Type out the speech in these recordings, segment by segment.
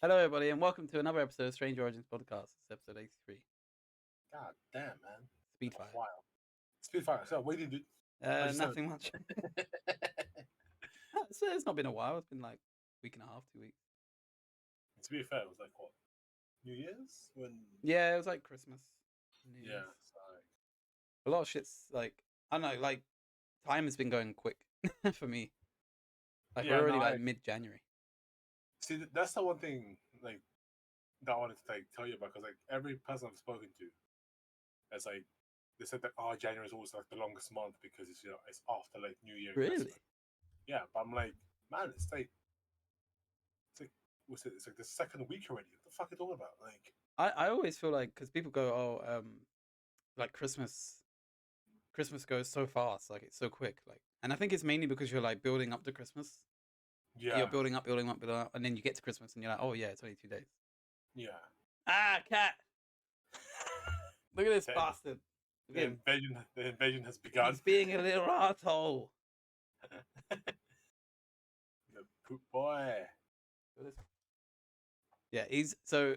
Hello, everybody, and welcome to another episode of Strange Origins Podcast. It's episode 83. God damn, man. Speedfire. Wow. Speedfire. So, what did you do? Nothing much. It's not been a while. It's been like a week and a half, 2 weeks. To be fair, it was like what? New Year's? Yeah, it was like Christmas. New Yeah. Year's. So, A lot of shit's like, I don't know, like, time has been going quick for me. Like, Yeah, we're already no, like mid-January. see, that's the one thing like that I wanted to tell you about, because like every person I've spoken to, it's like they said that January is always like the longest month because it's it's after like New Year. Really? Christmas. Yeah, but I'm like, man, it's like what's it? It's like the second week already. What the fuck are you talking about? Like, I always feel like, because people go, like Christmas goes so fast, like it's so quick. Like, and I think it's mainly because you're like building up to Christmas. yeah, You're building up, and then you get to Christmas and you're like, oh yeah, it's only 2 days. yeah. Ah, cat! Look at this The- bastard. Look at him. The invasion has begun. He's being a little asshole. The poop boy. Yeah, he's so.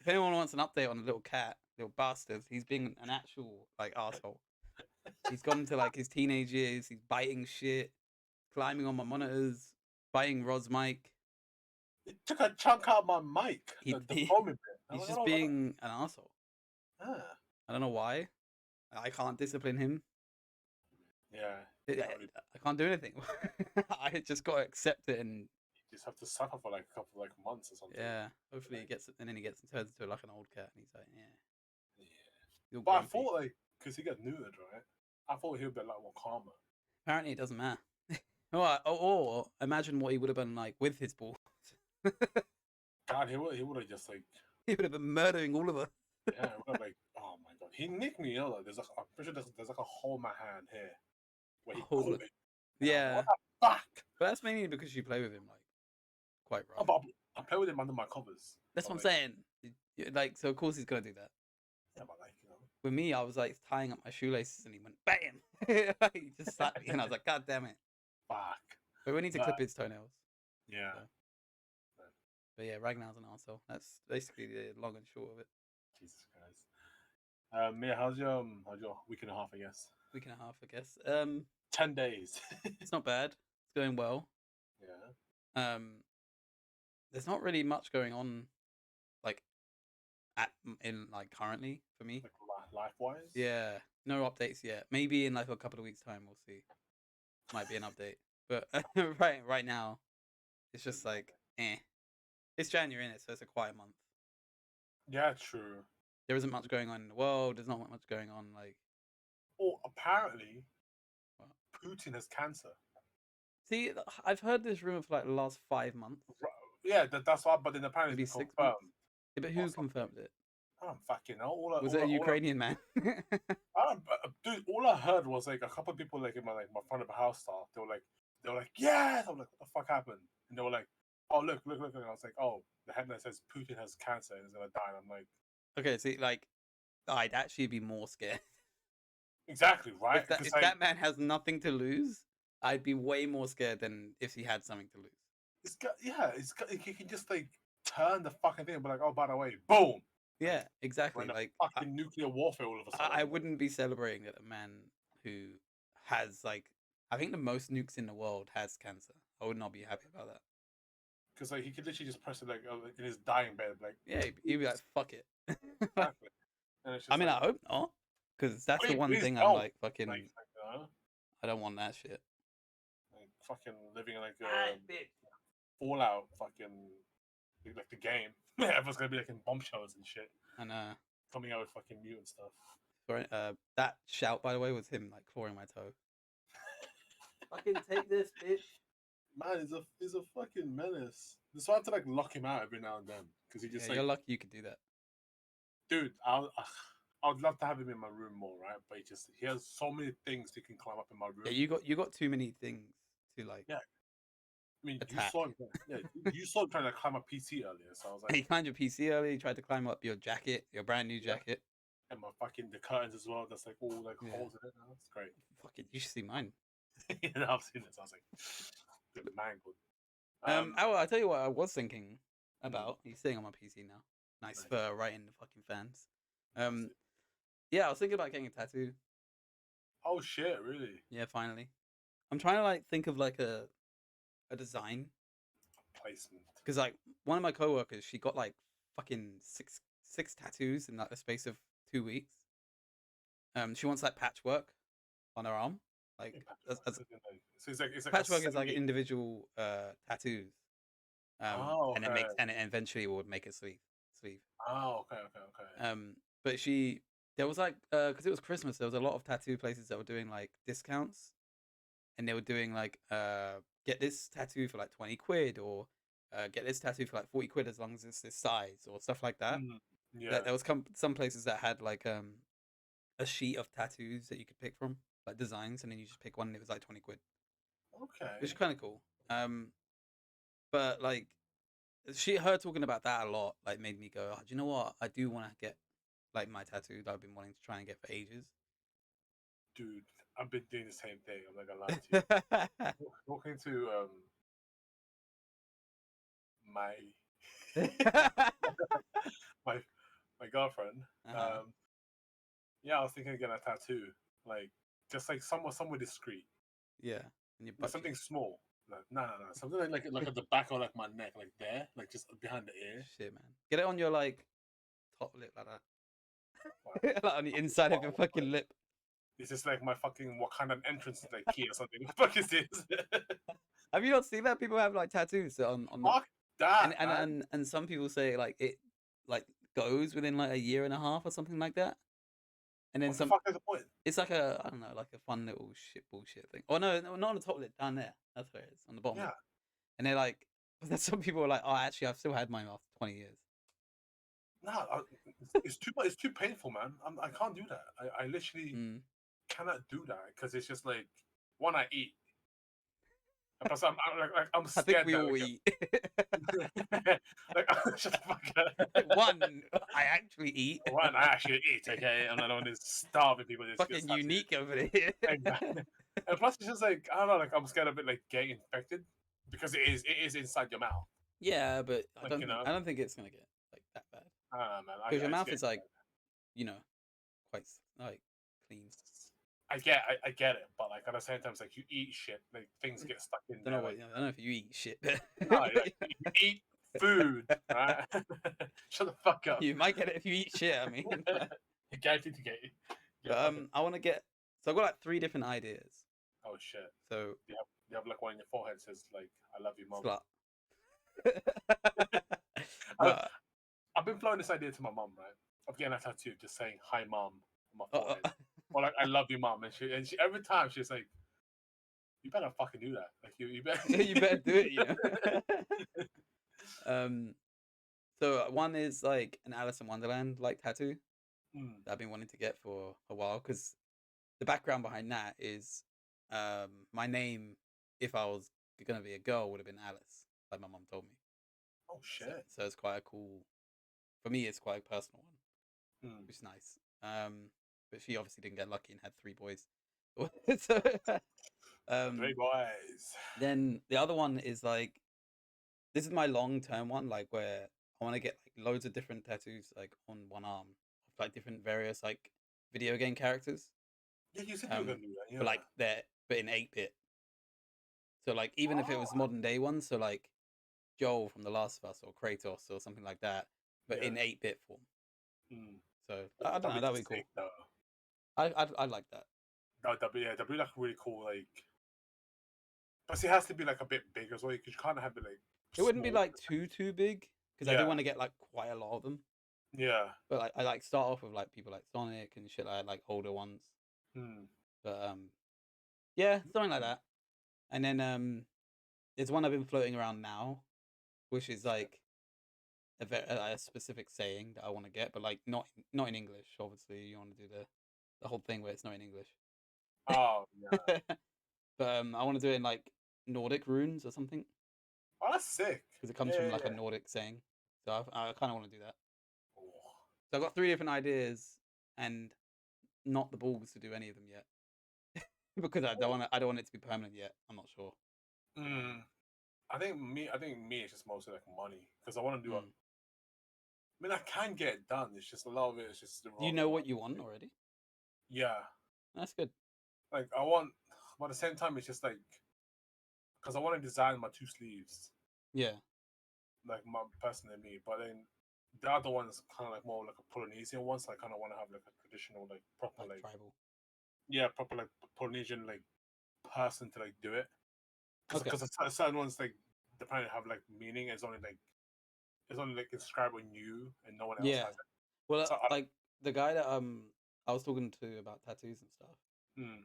If anyone wants an update on the little cat, little bastard, he's being an actual like asshole. He's gone into like his teenage years. He's biting shit, climbing on my monitors, biting Rod's mic. It took a chunk out of my mic. The foaming bit. He's just being an asshole. Ah. I don't know why. I can't discipline him. Yeah. I can't do anything. I just got to accept it, and You just have to suffer for like a couple like months or something. yeah, hopefully he gets it, and then he turns into like an old cat, and he's like, Yeah. yeah. But I thought like, because he got neutered, right? I thought he would be like more calmer. Apparently, it doesn't matter. or imagine what he would have been like with his balls. God, he would have just like, He would have been murdering all of us. yeah, he would have like, oh my god, he nicked me. Like, I'm pretty sure there's like a hole in my hand here where he Hole. caught it. Yeah, What the fuck? but that's mainly because you play with him like quite Oh, rough. but I play with him under my covers. That's but, what I'm like, saying. Like, so of course he's gonna do that. Yeah, but like, With me, I was like tying up my shoelaces, and he went bam. He just slapped me, and I was like, God damn it! fuck. But we need to clip his toenails. Yeah. So. But yeah, Ragnar's an arsehole. That's basically the long and short of it. Jesus Christ. Mia, how's your week and a half? I guess Week and a half, I guess. 10 days. It's not bad. It's going well. Yeah. There's not really much going on, like, currently for me. Like life wise. Yeah, no updates yet. Maybe in like a couple of weeks' time, we'll see. Might be an update, but right now, it's just like, eh. It's January, innit? So it's a quiet month. Yeah, true. There isn't much going on in the world. There's not much going on, like. Oh, apparently, What? Putin has cancer. See, I've heard this rumor for like the last 5 months. Yeah, that's why. But then apparently Maybe it's 6 confirmed. months. Yeah, but who confirmed it? I don't fucking know. Was it a Ukrainian man? Dude, all I heard was like a couple of people like in my front of the house staff. They were like, yes. I'm like, what the fuck happened? And they were like, oh look. And I was like, oh, the headline says Putin has cancer and is gonna die. And I'm like, Okay, see, like, I'd actually be more scared. exactly, right? If that man has nothing to lose, I'd be way more scared than if he had something to lose. He can just like turn the fucking thing and be like, oh, by the way, boom. Yeah, exactly. Like, fucking nuclear warfare all of a sudden. I wouldn't be celebrating that a man who has like, I think the most nukes in the world has cancer. I would not be happy about that. Because like he could literally just press it like in his dying bed, like, yeah, he'd be like, fuck it. exactly. And it's just I mean, like, I hope not, because that's the one please thing don't. I'm like, fucking, like, I don't want that shit. like fucking living in like Fallout, fucking like the game. Everyone's gonna be like in bomb shelters and shit, And coming out with fucking mutant stuff. sorry, that shout, by the way, was him like clawing my toe. Fucking take this, bitch. Man, he's a fucking menace. That's why I have to like lock him out every now and then, because he just You're lucky you could do that. dude, I would love to have him in my room more, right? But he has so many things he can climb up in my room. Yeah, you got too many things to like. Yeah. I mean, attack. you saw him trying to climb a PC earlier, so I was like, He climbed your PC earlier. He tried to climb up your jacket, your brand new jacket. and my fucking the curtains as well. That's like all like holes in it now. It's great. Fucking, you should see mine. I've seen it. So I was like, good mangled. I'll tell you what I was thinking. about. He's sitting on my PC now. Nice Nice. fur right in the fucking fans. That's it. Yeah, I was thinking about getting a tattoo. Oh shit! Really? Yeah, finally. I'm trying to like think of like a design Placement. because like one of my coworkers, she got like fucking six tattoos in like the space of 2 weeks. She wants like patchwork on her arm, like as So it's like patchwork is like individual tattoos. Oh, And it okay. makes and it eventually will make a sleeve. Oh, okay. But there was like because it was Christmas, there was a lot of tattoo places that were doing like discounts, and they were doing like get this tattoo for like 20 quid, or get this tattoo for like 40 quid as long as it's this size, or stuff like that. Yeah. There was some places that had like a sheet of tattoos that you could pick from, like designs, and then you just pick one and it was like 20 quid, Okay. which is kind of cool. But like her talking about that a lot like made me go, oh, do you know what, I do want to get like my tattoo that I've been wanting to try and get for ages. Dude, I've been doing the same thing. I'm not gonna lie to you. Talking to my my my girlfriend. Yeah, I was thinking of getting a tattoo, like just like somewhere discreet, Yeah, and your like butt something cheek. small. Like, no, something like at the back of like my neck, like there, like just behind the ear. Shit, man, get it on your like top lip like Like, that. Like on the inside of your fucking lip. it's just like my fucking Wakandan entrance to the key or something. What the fuck is this? Have you not seen that people have like tattoos on the Fuck that, man. and some people say like it like goes within like a year and a half or something like that, and then What the fuck is the point? it's like a, I don't know, like a fun little bullshit thing. Oh no, not on the top lip, down there. That's where it is, on the bottom Yeah. lip. And they're like, there's some people are like, oh, actually, I've still had mine after 20 years. No, it's too painful, man. I can't do that. I literally cannot do that because it's just like, one, I eat. And plus, I'm I scared think we that, all like, eat. like shut the fuck up. One, I actually eat. One, I actually eat. Okay, I'm not one of these starving people. That Fucking unique over here. Exactly. And plus, it's just like, I don't know. Like, I'm scared of it like getting infected because it is inside your mouth. Yeah, but I Like, don't I don't think it's gonna get like that bad. I don't know, man. Because your mouth is like, you know, quite like clean. I get it, but like at the same time, it's like you eat shit, like things get stuck in there. I don't know if you eat shit. No, like, you eat food, right? Shut the fuck up. You might get it if you eat shit. I mean, You guaranteed to get it. but I want to get. So I've got like 3 different ideas. Oh shit. So you have like one in your forehead that says like "I love you, mom." Slut. I've been flowing this idea to my mom, right? Of getting a tattoo, just saying "Hi, mom" on my forehead, or like "I love you, mom," and she every time she's like, "You better fucking do that." Like you better. You better do it. You know. So one is like an Alice in Wonderland like tattoo that I've been wanting to get for a while, because the background behind that is my name, if I was gonna be a girl, would have been Alice, like my mom told me. Oh shit. So it's quite a cool, for me it's quite a personal one, which is nice. But she obviously didn't get lucky and had 3 boys. So, 3 boys. then the other one is like, this is my long-term one, like where I want to get like loads of different tattoos like on one arm of like different various like video game characters. Yeah, you said you were gonna do that. Yeah. But like but in 8-bit. So like even if it was modern day ones, so like Joel from The Last of Us or Kratos or something like that, but in 8-bit form. So I don't know, that'd be cool. I'd like that. That'd be like really cool, like. But it has to be like a bit big as well, because you can't have it like. It wouldn't be like too big, because I do want to get like quite a lot of them. Yeah. But like I like start off with like people like Sonic and shit like older ones. But yeah, something like that. And then there's one I've been floating around now, which is like a specific saying that I want to get, but like not in English. Obviously, you want to do the whole thing where it's not in English. Oh yeah. But I want to do it in like Nordic runes or something. Oh, that's sick. Because it comes from like a Nordic saying. So I kind of want to do that. So I've got 3 different ideas, and not the balls to do any of them yet. Because I don't want it to be permanent yet. I'm not sure. I think me, it's just mostly like money because I want to do. Mm. I mean, I can get it done. It's just a lot of it is just the Do you wrong know amount. what you want already? Yeah, That's good. like I want, but at the same time, it's just like because I want to design my 2 sleeves, Yeah, like my personally me. But then the other one is kind of like more like a Polynesian one, so I kind of want to have like a traditional, like proper, like like tribal. proper like Polynesian like person to like do it. Okay. Because certain ones like depending have like meaning. It's only like inscribed on you and no one else Yeah. has it. Well, So I, like the guy that I was talking to about tattoos and stuff. mm,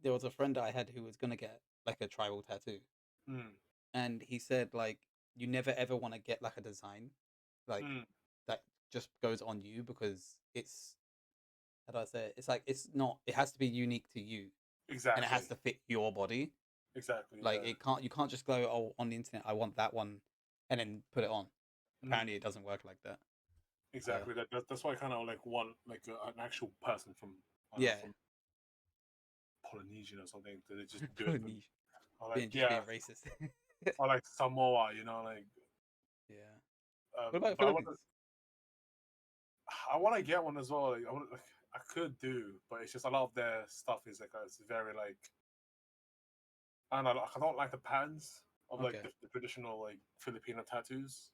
There was a friend that I had who was gonna get like a tribal tattoo, mm, and he said like you never ever want to get like a design like mm, that just goes on you because it's how do I say it? It's like it's not. It has to be unique to you, and it exactly, has to fit your body. exactly, Like yeah, you can't just go oh on the internet I want that one, and then put it on. mm, Apparently, it doesn't work like that. Uh, exactly. That's why I kind of like want like an actual person from I don't know yeah, from Polynesian or something to just do it. Polynesian Or like being just being yeah, racist. or like Samoa, like Yeah. What about but Philippines? I want to get one as well. Like I could do, but it's just a lot of their stuff is like it's very like I don't know. Like, I don't like the patterns of like Okay. the traditional like Filipino tattoos.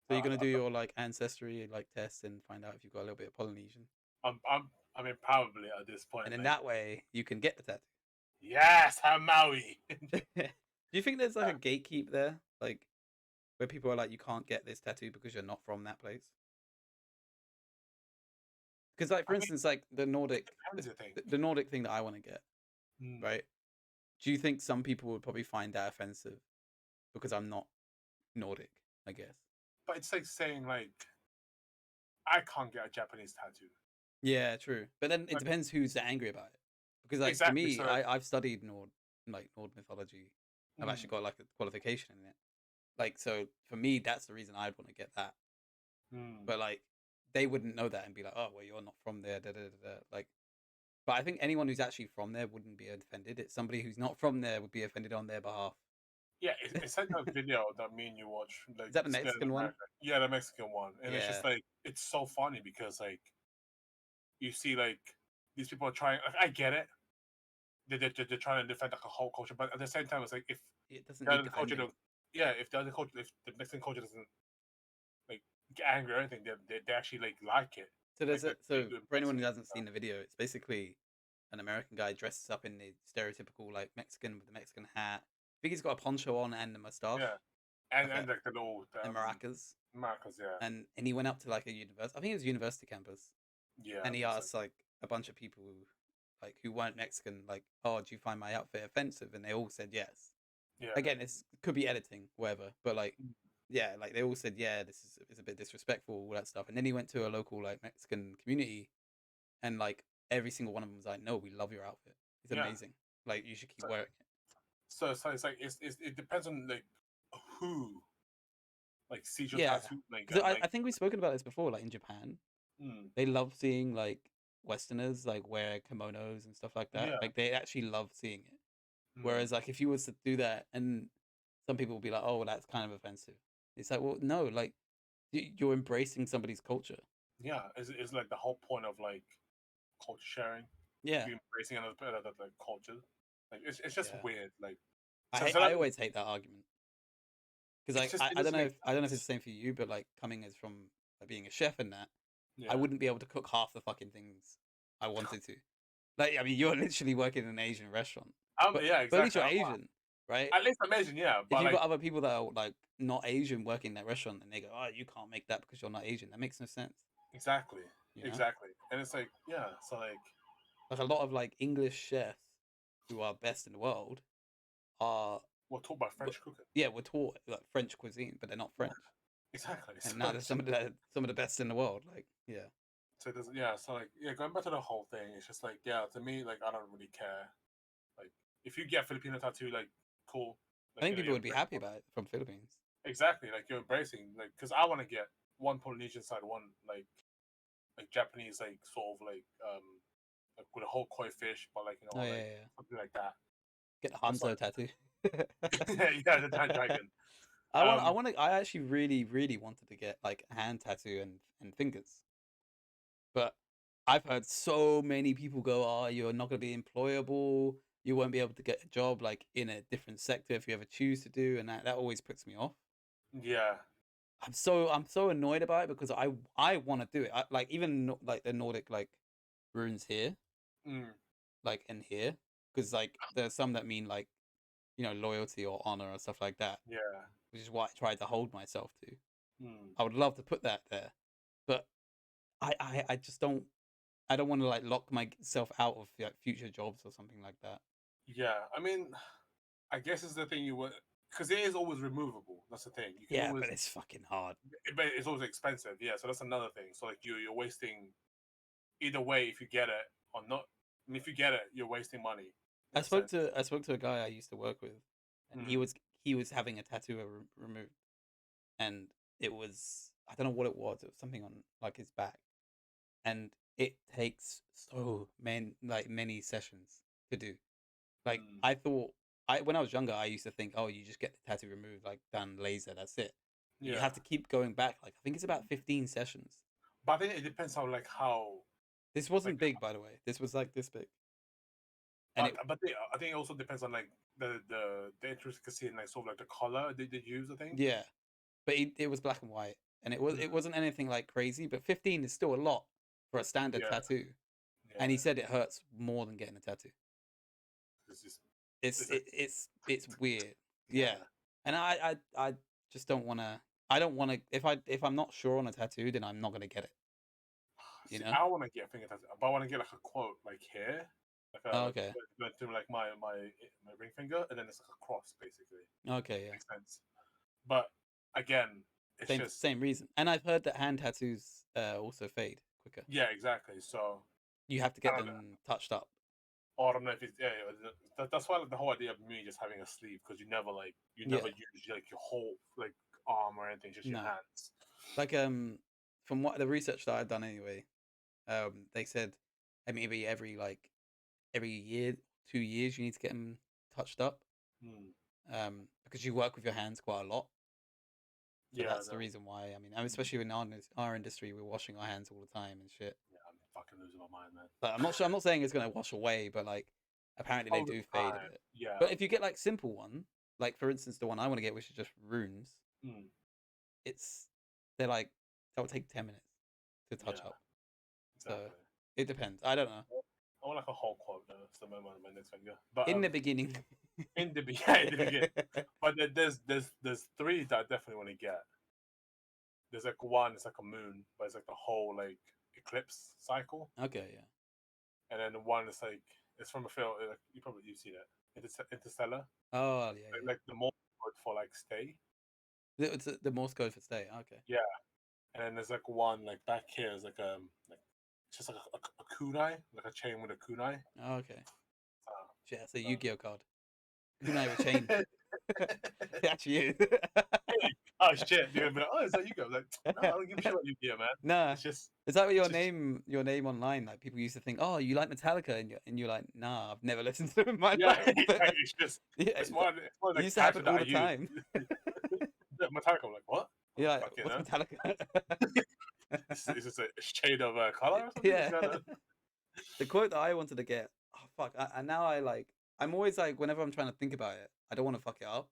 So you're gonna do I, your like ancestry like test and find out if you've got a little bit of Polynesian, I mean, probably at this point, and in like that way you can get the tattoo. yes, I'm Maui. Do you think there's like a gatekeep there, like where people are like, you can't get this tattoo because you're not from that place? Because like I for mean, instance, like depends. I think. the Nordic thing that I want to get, Mm. right? Do you think some people would probably find that offensive because I'm not Nordic? I guess. But it's like saying like I can't get a Japanese tattoo. Yeah, true. But then it Like depends who's angry about it. Because like for exactly. me, So I've studied Nord mythology. I've mm, actually got like a qualification in it. Like so for me, that's the reason I'd want to get that. mm, But like they wouldn't know that and be like, oh well, you're not from there. Da, da, da, da. Like, but I think anyone who's actually from there wouldn't be offended. It's somebody who's not from there would be offended on their behalf. yeah, it's like that video that me and you watch, like Is that the Scared of Mexican one? America. Yeah, the Mexican one, and it's Yeah. just like it's so funny because like you see like these people are trying. Like, I get it. They're trying to defend like a whole culture, but at the same time, it's like if It doesn't the need other culture defending. don't, yeah, if the other culture, if the Mexican culture doesn't like get angry or anything, they actually like it. So Like they so do for anyone embrace who it. hasn't seen the video, it's basically an American guy dresses up in the stereotypical like Mexican with the Mexican hat. I think he's got a poncho on and a mustache, Yeah, like and like the little and maracas. markers, yeah, And he went up to like a university. I think it was university campus, yeah, and he it's like asked like a bunch of people like who weren't Mexican, like, "Oh, do you find my outfit offensive?" And they all said yes. yeah, Again, it could be editing, whatever, but like, mm, yeah, like they all said, yeah, this is a bit disrespectful, all that stuff. And then he went to a local like Mexican community, and like every single one of them was like, "No, we love your outfit. It's yeah. amazing. Like you should keep So, wearing it." so it's like it depends on like who like sees your Yeah, tattoo, like because and like I think we've spoken about this before. Like in Japan, mm, they love seeing like Westerners like wear kimonos and stuff like that. yeah, Like they actually love seeing it. mm, Whereas like if you was to do that, and some people will be like, "Oh, well, that's kind of offensive." It's like, well, no, like you're embracing somebody's culture. yeah. It's like the whole point of like culture sharing, Yeah, you embracing another like culture. Like it's just yeah. weird. Like so I that always hate that argument because like it I don't doesn't know make if I don't know if it's sense. the same for you, but like coming as from like, being a chef and that, I Yeah. wouldn't be able to cook half the fucking things I wanted to. Like, I mean, you're literally working in an Asian restaurant, Yeah, but at least exactly. you're Asian, right? At least imagine, yeah. If But you've like got other people that are like not Asian working in that restaurant, and they go, "Oh, you can't make that because you're not Asian," that makes no sense, exactly, you know? exactly. And it's like, yeah. So like, Like a lot of like English chefs who are best in the world are, we're taught by but French cooking. yeah, we're taught like French cuisine, but they're not Yeah, French, exactly. and So now they're it's just, some of the best in the world. Like, yeah, so there's, yeah. So like, yeah. Going back to the whole thing, it's just like, yeah. To me, like, I don't really care. Like, if you get Filipino tattoo, like, cool. I Like, think people you're would be happy about it from Philippines. exactly. Like, you're embracing. Like, because I want to get one Polynesian side, one like Japanese, like sort of like with a whole koi fish, but like Oh yeah, like yeah, yeah. something like that. Get the That's why Hanzo tattoo. Yeah, the Giant Dragon. I actually really, really wanted to get like a hand tattoo and fingers. But I've heard so many people go, "Oh, you're not going to be employable. You won't be able to get a job like in a different sector if you ever choose to do," and that always puts me off. Yeah. I'm so annoyed about it because I want to do it. Like even like the Nordic like runes here, Mm, like in here, because like there's some that mean like loyalty or honor or stuff like that, yeah. which is what I tried to hold myself to. Mm, I would love to put that there, but I just don't. I don't want to like lock myself out of like future jobs or something like that. yeah. I mean, I guess it's the thing you would, because it is always removable. That's the thing. You can Yeah, always, but it's fucking hard. but it's always expensive. Yeah, so that's another thing. So like you're wasting either way if you get it or not. And if you get it, you're wasting money in I a spoke sense. to I spoke to a guy I used to work with, and he Mm, was having a tattoo removed, and it was I don't know what it was. It was something on like his back, and it takes so many sessions to do. Like mm, I thought, I when I was younger, I used to think, oh, you just get the tattoo removed, like done laser, that's it. But you yeah, have to keep going back. Like I think it's about 15 sessions. but I think it depends on like how This like, wasn't big, by the way. This was like this big, and but I think it also depends on like the intricacy and like sort of like the color they use. I think. yeah, but it was black and white, and it Mm, wasn't anything like crazy. But 15 is still a lot for a standard yeah, tattoo. And he yeah. said it hurts more than getting a tattoo. It's just It's it's like it's weird. Yeah, yeah. and I just don't want to. I don't want to. If I'm not sure on a tattoo, then I'm not gonna get it. You See, know? I want to get a finger tattoo, but I want to get like a quote like here, like Oh, a okay. like to like my ring finger, and then it's like a cross basically. Okay, yeah. Makes sense. But again, it's just Same reason. And I've heard that hand tattoos also fade quicker. yeah, exactly. So You have to I get don't know. them touched up. Or I don't know if it's that's why like the whole idea of me just having a sleeve because you never Yeah. use like your whole like arm or anything, just your No. hands. Like from what the research that I've done anyway, they said maybe every year, 2 years you need to get them touched up. Hmm. Because you work with your hands quite a lot. So Yeah, that's the no. reason why. I mean, especially in our industry, we're washing our hands all the time and shit. Yeah, I'm fucking losing my mind, man. But I'm not sure. I'm not saying it's gonna wash away, but like apparently they All the do fade a time. bit. Yeah. But if you get like simple one, like for instance the one I want to get, which is just runes, Hmm. it's they're like that will take 10 minutes to touch Yeah. up. So Exactly. it depends. I don't know. I want like a whole quote though. It's the moment of my next finger. But In the beginning. in the yeah, in the beginning. But there's three that I definitely want to get. There's like one, it's like a moon, but it's like the whole like eclipse cycle, Okay, yeah. and then one is like it's from a film. Like, you've seen it, Interstellar. Oh yeah, yeah. Like the more for like stay. It's the Morse code for stay. Okay. Yeah, and then there's like one like back here is like it's just like a kunai, like a chain with a kunai. Okay. Uh, Shit, that's a Yu-Gi-Oh card. Kunai with chain. uh, It actually is. oh shit, dude! But, oh, is that you go? Like, no, I don't give a shit about you, gear, man. Nah. It's just, Is that what it's just, your name online? Like people used to think, oh, you like Metallica, and you're like, nah, I've never listened to them in my yeah. life. It's just, Yeah, it's more it like used to character happen that all I the use. time. Metallica, I'm like, what? You're like, Fucking what's hell. Metallica? Is this a shade of color or something? Yeah. What's going on? The quote that I wanted to get. Oh fuck! And now I'm always like, whenever I'm trying to think about it, I don't want to fuck it up.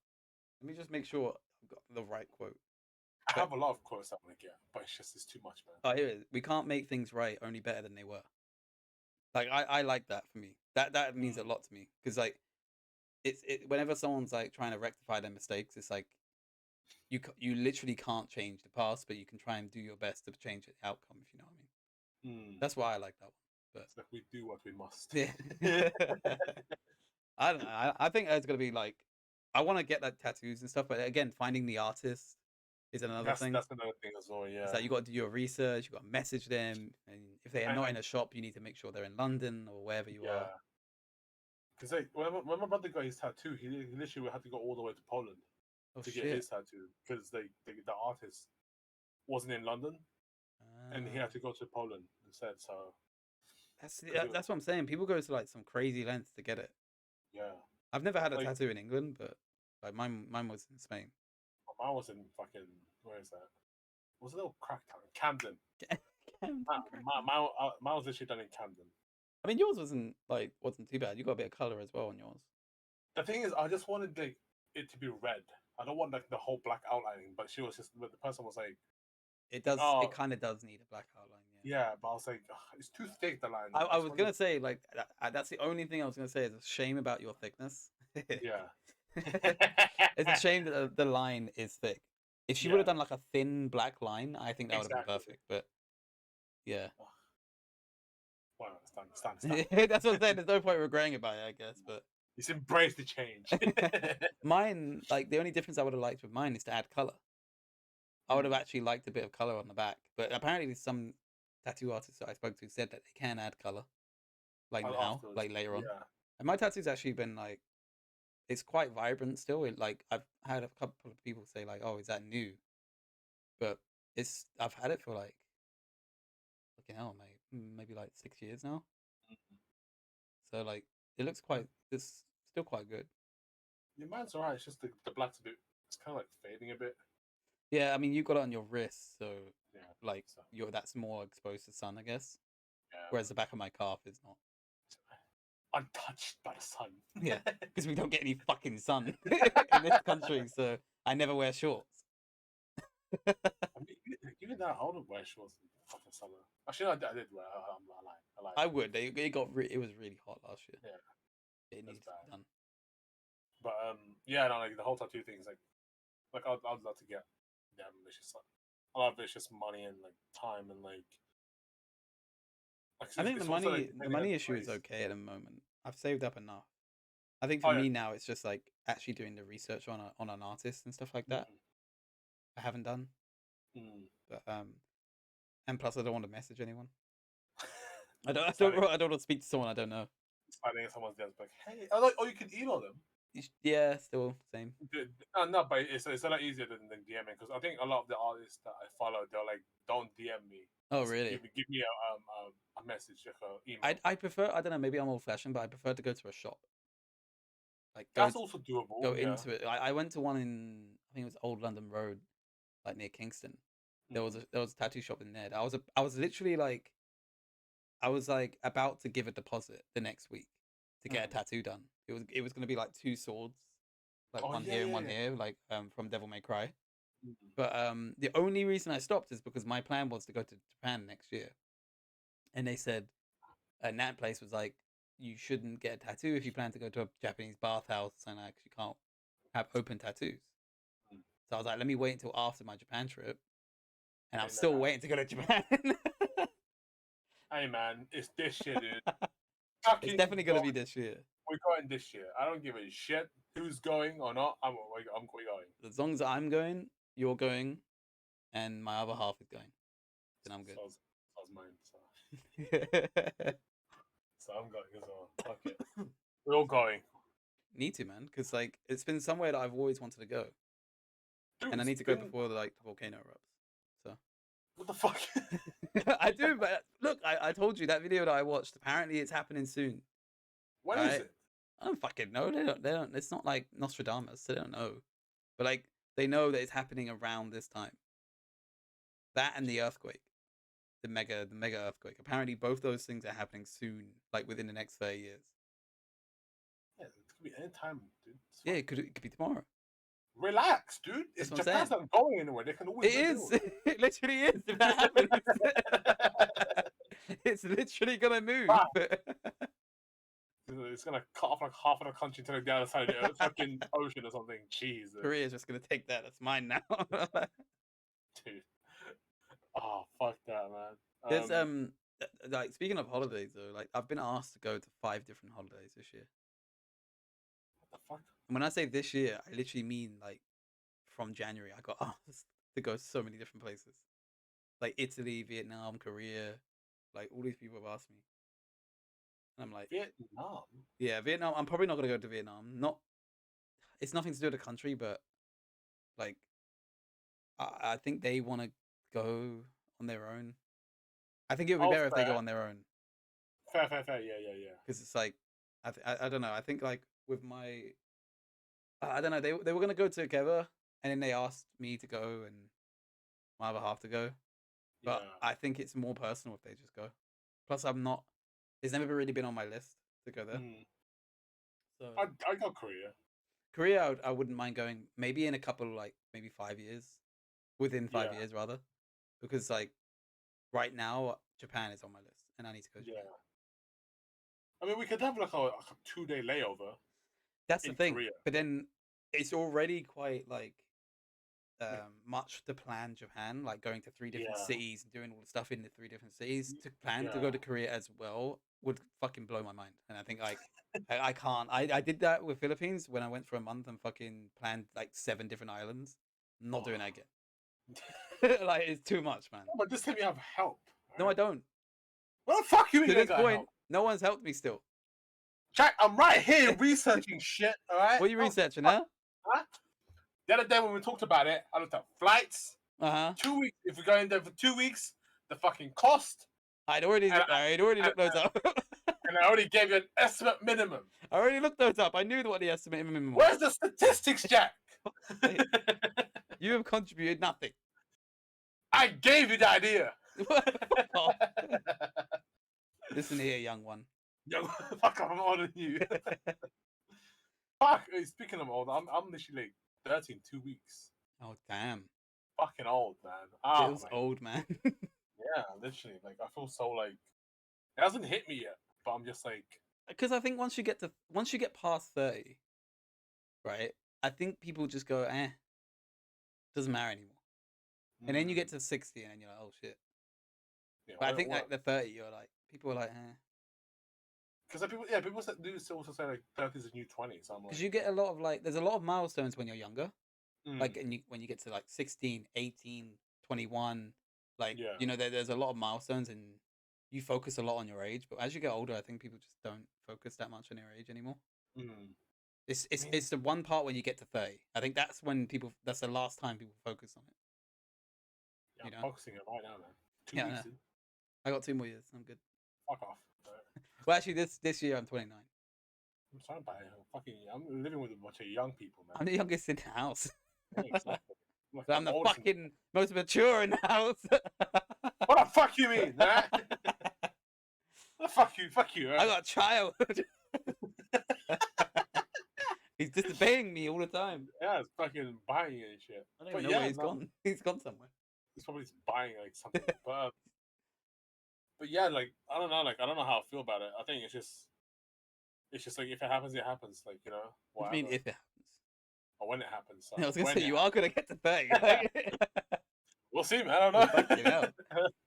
Let me just make sure I've got the right quote. I But have a lot of quotes I want to get, but it's too much, man. oh, here it is. We can't make things right, only better than they were. Like I like that for me. That means a Mm, lot to me because like whenever someone's like trying to rectify their mistakes, it's like you literally can't change the past, but you can try and do your best to change the outcome. If you know what I mean. mm. That's why I like that one. It's like we do what we must. But yeah, I don't know. I think it's gonna be like I want to get like tattoos and stuff, but again, finding the artist is another thing. That's another thing as well. It's Yeah, like you got to do your research, you got to message them, and if they are not in and a shop, you need to make sure they're in London or wherever you are. yeah, because like when my brother got his tattoo, he literally had to go all the way to Poland Oh to get shit! his tattoo because the artist wasn't in London and he Ah, had to go to Poland instead. So that's because that's what I'm saying. People go to like some crazy lengths to get it. yeah, I've never had a Like tattoo in England, but like mine was in Spain. mine was in fucking where is that? It was a little crack town, Camden. Mine was literally done in Camden. I mean, yours wasn't too bad. You got a bit of color as well on yours. The thing is, I just wanted it to be red. I don't want like the whole black outlining. But the person was like, It does. oh It kind of does need a black outline. Yeah. yeah, but I was like, "Ugh, it's too thick the line. I just was wanted- gonna say like that's the only thing I was gonna say. It's a shame about your thickness. yeah. It's a shame that the line is thick. If she would have done like a thin black line, I think that would have been perfect. But yeah, Well, stand. that's what I'm saying. There's no point regretting about it, I guess. But Just embrace the change. mine, like the only difference I would have liked with mine is to add color. I would have actually liked a bit of color on the back, but apparently some tattoo artists that I spoke to said that they can add color, like now, Afterwards. like later on. Yeah. And my tattoo's actually been like, it's quite vibrant still. Like I've had a couple of people say like, "Oh, is that new?" But I've had it for like, fucking hell, mate, maybe like 6 years now. So like, it's still quite good. Your man's alright. It's just the black's a bit. It's kind of like fading a bit. Yeah, I mean, you got it on your wrist, so Yeah. like So, that's more exposed to sun, I guess. yeah. Whereas the back of my calf is not. Untouched by the sun. Yeah, because we don't get any fucking sun in this country, so I never wear shorts. I mean, even that, I wouldn't wear shorts in fucking summer. Actually, no, I did wear. I lied. I would. It was really hot last year. Yeah, It needs to bad. be done. But yeah, no, like the whole tattoo thing is like I'd love to get them. It's just like a lot of it's just money and like time and like. I think it's the also, money like, the depending money on issue is place. okay at the moment. I've saved up enough. I think for Oh, yeah. me now it's just like actually doing the research on an artist and stuff like that. I haven't done, but and plus I don't want to message anyone. I don't want to speak to someone I don't know. Finding someone's DMs like, hey, oh, you can email them. Yeah, still same. No, but it's a lot easier than DMing because I think a lot of the artists that I follow, they're like, don't DM me. Oh Just really? Give me a message, like a email. I prefer. I don't know. Maybe I'm old fashioned, but I prefer to go to a shop. Like That's also doable. Go yeah. into it. I went to one in, I think it was Old London Road, like near Kingston. There was a tattoo shop in there. I was literally like, I was like about to give a deposit the next week to get a tattoo done. It was gonna be like two swords, like one here and one here, like from Devil May Cry. But the only reason I stopped is because my plan was to go to Japan next year, and they said, and that place was like, you shouldn't get a tattoo if you plan to go to a Japanese bathhouse and actually can't have open tattoos. So I was like, let me wait until after my Japan trip, and I'm still waiting to go to Japan. Hey man, it's this year, dude. It's definitely gonna be this year. We're going this year. I don't give a shit who's going or not. I'm going. As long as I'm going, you're going, and my other half is going, then I'm good. So's mine. So I'm going as well. Fuck it. We're all going. Need to, man, because like it's been somewhere that I've always wanted to go, Dude, and I need to go before the volcano erupts. So what the fuck? I do, but look, I told you that video that I watched. Apparently, it's happening soon. When is it? I don't fucking know. They don't. It's not like Nostradamus. They don't know, but like they know that it's happening around this time. That and the earthquake, the mega earthquake. Apparently, both those things are happening soon, like within the next 30 years. Yeah, it could be any time, dude. Yeah, it could be tomorrow. Relax, dude. That's It's what I'm Japan's saying. not going anywhere. They can always. It is. It literally is. If that happens, it's literally gonna move. Wow. It's gonna cut off like half of the country to the other side of the fucking ocean or something. Jesus. Korea's just gonna take that. That's mine now. Dude. Oh fuck that, man. There's like speaking of holidays though, like I've been asked to go to 5 different holidays this year. What the fuck? And when I say this year, I literally mean like from January. I got asked to go so many different places, like Italy, Vietnam, Korea. Like all these people have asked me, and I'm like, Vietnam. Yeah, Vietnam. I'm probably not gonna go to Vietnam. It's nothing to do with the country, but like, I think they want to go on their own. I think it would be better if they go on their own. Fair. Yeah. Because it's like, I don't know. I think like with my. I don't know. They were gonna go together, and then they asked me to go and my other half to go. But Yeah. I think it's more personal if they just go. Plus, I'm not. It's never really been on my list to go there. Mm. So I got Korea. Korea, I wouldn't mind going. Maybe in a couple, like maybe 5 years, within five Yeah. years rather, because like right now Japan is on my list, and I need to go to Yeah. Japan. I mean, we could have like a 2-day layover That's the in thing. Korea. But then it's already quite like Yeah. much to plan Japan, like going to 3 different Yeah. cities and doing all the stuff in the 3 different cities. Y- To plan to go Yeah. to Korea as well would fucking blow my mind. And I think like I can't. I did that with Philippines when I went for a month and fucking planned like 7 different islands. I'm not doing that again. Like it's too much, man. But this time you have help. No, I Right? don't. What the fuck you mean To you this got point, help? no one's helped me still. Jack, I'm right here researching shit. All right. What are you Oh, researching, fuck, huh? huh? The other day when we talked about it, I looked at flights. Uh huh. 2 weeks. If we're going there for 2 weeks, the fucking cost, I'd already and looked those up. and I already gave you an estimate minimum. I already looked those up. I knew what the estimate minimum was. Where's the statistics, Jack? You have contributed nothing. I gave you the idea. Fuck off. Listen here, young one. Yo, fuck off, I'm older than you. Fuck. Speaking of old, I'm literally like 13, 2 weeks. Oh damn. Fucking old, man. Oh, Feels man. old, man. Yeah, literally. Like I feel so like it hasn't hit me yet, but I'm just like, Because I think once you get past 30, right? I think people just go, doesn't matter anymore. And then you get to 60, and then you're like, oh shit. yeah, But I think like the 30, you're like, people are like, because people, people do also say like 30 is a new 20. So I'm like, because you get a lot of like, there's a lot of milestones when you're younger. mm, Like, and when you get to like 16, 18, 21, like, Yeah. you know, there's a lot of milestones, and you focus a lot on your age. But as you get older, I think people just don't focus that much on their age anymore. mm, It's the one part when you get to 30. I think that's when that's the last time people focus on it. yeah, You I'm know? focusing it right now, man. 2 Yeah, I weeks know. in. I got 2 more years. I'm good. Fuck off. Well, actually, this year I'm 29. I'm sorry about it. I'm living with a bunch of young people, man. I'm the youngest in the house. Yeah, exactly. Like, But I'm the oldest in- fucking most mature in the house. What the fuck you mean, man? Fuck you. I got a child. He's disobeying me all the time. Yeah, it's fucking buying and shit. I don't But even know yeah, where he's no. gone. He's gone somewhere. He's probably just buying like something. But yeah, like I don't know how I feel about it. I think it's just like if it happens, it happens. Like you know, What do you mean whatever. if it happens? Or when it happens. I was gonna when say it you are gonna get to 30. happens. We'll see, man. I don't know. Fucking hell.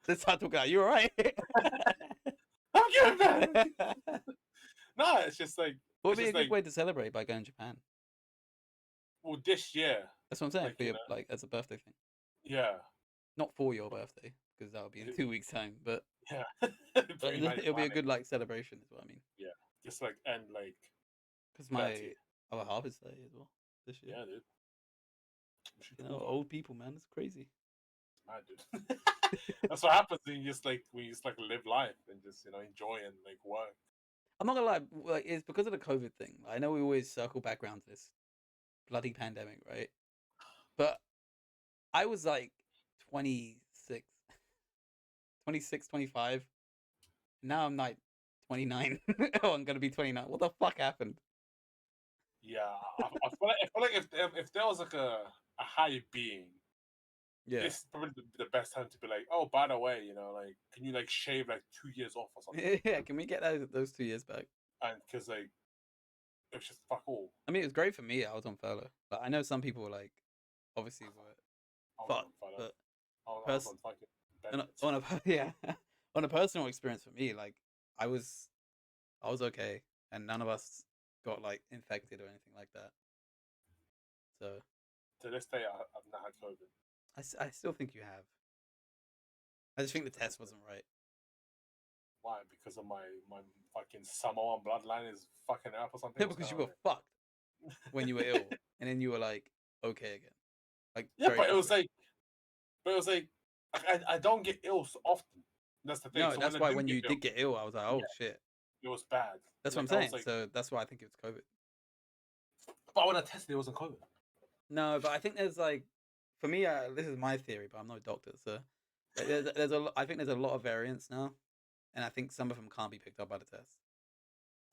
Let's start talking about you, alright? I'm good, man. No, it's just like What would it's be a just good like way to celebrate by going to Japan? well, this year, That's what I'm saying. like, For you your, know. like as a birthday thing. yeah, Not for your birthday, because that'll be in 2 weeks' time. But yeah. but Pretty much it'll be a planning. good like celebration, is what I mean. Just like and like Because my 30. other half is 30 as well this year. yeah, dude. We should You do know, that. old people, man, it's crazy. Mad, dude. That's what happens when you just like live life and just enjoy and like work. I'm not gonna lie, like it's because of the COVID thing. I know we always circle back around to this bloody pandemic, right? But I was like 26, 25. Now I'm like 29. Oh, I'm gonna be 29. What the fuck happened? Yeah, I feel like if there was like a higher being, Yeah. this is probably the best time to be like, oh, by the way, like, can you like shave like 2 years off or something? Yeah, can we get those 2 years back? And because like it's just fuck all. I mean, it was great for me. I was on furlough, but I know some people were like, obviously were I was fucked. on furlough. But I was pers- on fucking on a, benefits. yeah, on a personal experience for me, like I was okay, and none of us got like infected or anything like that. So To this day, I've not had COVID. I still think you have. I just think the test wasn't right. Why? Because of my fucking Samoan bloodline is fucking up or something? Yeah, What's because you going were on fucked when you were ill, and then you were like okay again. Like there? Yeah, very but it was like I don't get ill so often. That's the thing. no, So that's I why do when get you ill, did get ill, I was like, oh shit. it was bad. That's what I'm Like, I saying. was like, So that's why I think it was COVID. But when I tested, it wasn't COVID. No, but I think there's like, for me, this is my theory, but I'm no doctor, so I think there's a lot of variants now, and I think some of them can't be picked up by the test.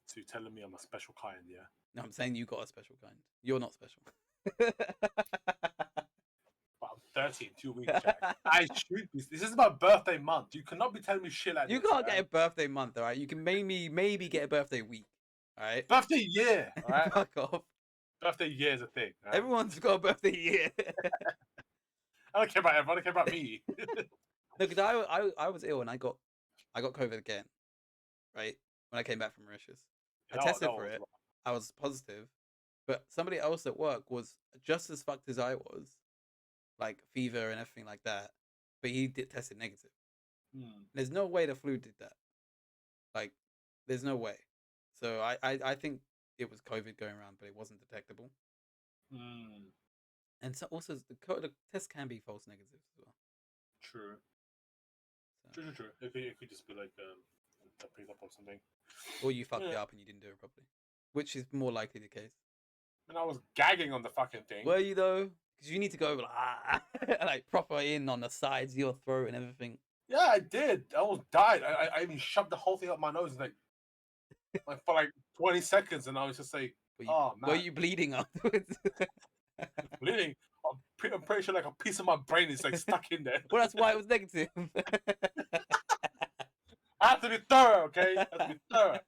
So you're telling me I'm a special kind, yeah? No, I'm saying you got a special kind. You're not special. But I'm 30 in 2 weeks, Jack. I should be. This is my birthday month. You cannot be telling me shit like You this. can't get a alright? birthday month, all right? You can maybe get a birthday week, all right? Birthday year, alright? Fuck off. Birthday year is a thing. Right? Everyone's got a birthday year. I don't care about everyone. I don't care about me. No, because I was ill and I got COVID again, right? When I came back from Mauritius, I tested for it. I was positive, but somebody else at work was just as fucked as I was, like fever and everything like that. But he tested negative. There's no way the flu did that. Like, there's no way. So I think it was COVID going around, but it wasn't detectable. And so also the test can be false negatives as well. True. So. True. It could just be like a pick up or something. Or you fucked it up and you didn't do it properly, which is more likely the case. And I was gagging on the fucking thing. Were you though? Because you need to go like proper in on the sides of your throat and everything. Yeah, I did. I almost died. I even shoved the whole thing up my nose and like for like 20 seconds, and I was just like, oh man. Were you bleeding afterwards? Bleeding. I'm pretty sure like a piece of my brain is like stuck in there. Well, that's why it was negative. I have to be thorough, okay? I have to be thorough.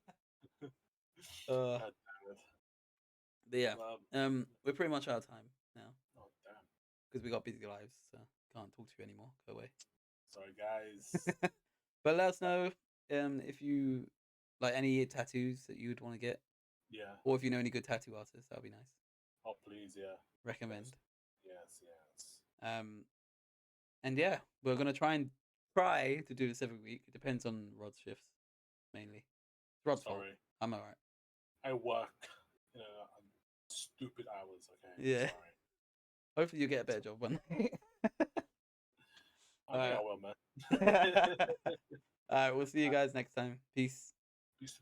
God damn it. But yeah, we're pretty much out of time now. Oh damn. Because we got busy lives, so can't talk to you anymore. Go away. Sorry, guys. But let us know if you like any tattoos that you would want to get. Yeah. Or if you know any good tattoo artists, that'd be nice. Oh please, yeah. Recommend. Yes. And yeah, we're gonna try to do this every week. It depends on Rod's shifts, mainly. It's Rod's fault. I'm alright. I work, stupid hours. Okay. Yeah. Sorry. Hopefully you get a better job one day. I think I will, man. Alright, we'll see you guys next time. Peace. Peace.